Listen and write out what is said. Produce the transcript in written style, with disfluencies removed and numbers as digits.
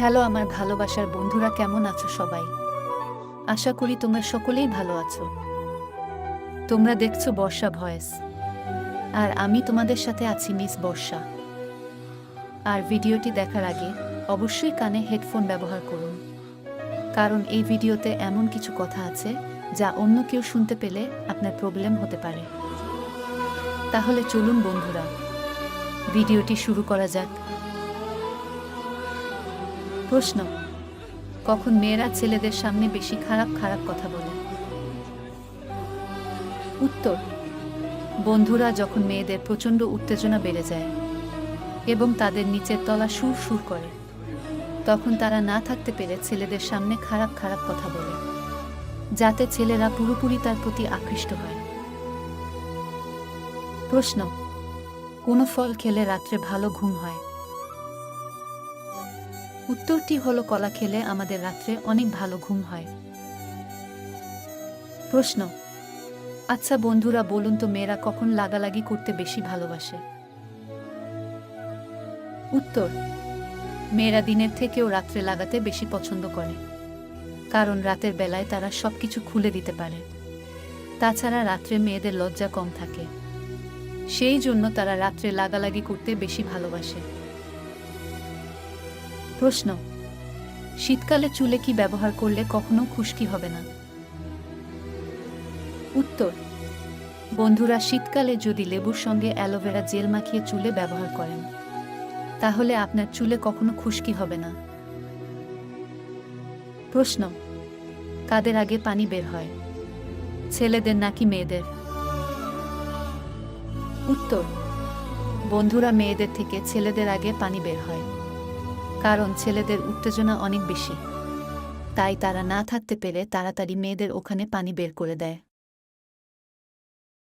Hello আমার ভালোবাসার বন্ধুরা, কেমন আছো সবাই? আশা করি তোমরা সকলেই ভালো আছো। তোমরা দেখছো বর্ষা ভয়েস, আর আমি তোমাদের সাথে আছি মিস বর্ষা। আর ভিডিওটি দেখার আগে অবশ্যই কানে হেডফোন ব্যবহার করুন, কারণ এই ভিডিওতে এমন কিছু কথা আছে যা অন্য কেউ শুনতে পেলে আপনার প্রবলেম হতে পারে। তাহলে চলুন বন্ধুরা, ভিডিওটি শুরু করা যাক। প্রশ্ন: কখন মেয়েরা ছেলেদের সামনে বেশি খারাপ খারাপ কথা বলে? উত্তর: বন্ধুরা যখন মেয়েদের প্রচণ্ড উত্তেজনা বেড়ে যায় এবং তাদের নিচের তলা সুর সুর করে, তখন তারা না থাকতে পেরে ছেলেদের সামনে খারাপ খারাপ কথা বলে, যাতে ছেলেরা পুরোপুরি তার প্রতি আকৃষ্ট হয়। প্রশ্ন: কোন ফল খেলে রাত্রে ভালো ঘুম হয়? উত্তরটি হলো কলা খেলে আমাদের রাত্রে অনেক ভালো ঘুম হয়। প্রশ্ন: আচ্ছা বন্ধুরা, বলুন তো মেয়েরা কখন লাগালাগি করতে বেশি ভালোবাসে? উত্তর: মেয়েরা দিনের থেকেও রাত্রে লাগাতে বেশি পছন্দ করে, কারণ রাতের বেলায় তারা সবকিছু খুলে দিতে পারে। তাছাড়া রাত্রে মেয়েদের লজ্জা কম থাকে, সেই জন্য তারা রাত্রে লাগালাগি করতে বেশি ভালোবাসে। প্রশ্ন: শীতকালে চুলে কি ব্যবহার করলে কখনো খুশকি হবে না? উত্তর: বন্ধুরা, শীতকালে যদি লেবুর সঙ্গে অ্যালোভেরা জেল মাখিয়ে চুলে ব্যবহার করেন, তাহলে আপনার চুলে কখনো খুশকি হবে না। প্রশ্ন: কাদের আগে পানি বের হয়, ছেলেদের নাকি মেয়েদের? উত্তর: বন্ধুরা, মেয়েদের থেকে ছেলেদের আগে পানি বের হয়, কারণ ছেলেদের উত্তেজনা অনেক বেশি, তাই তারা না থাকতে পেরে তাড়াতাড়ি মেয়েদের ওখানে পানি বের করে দেয়।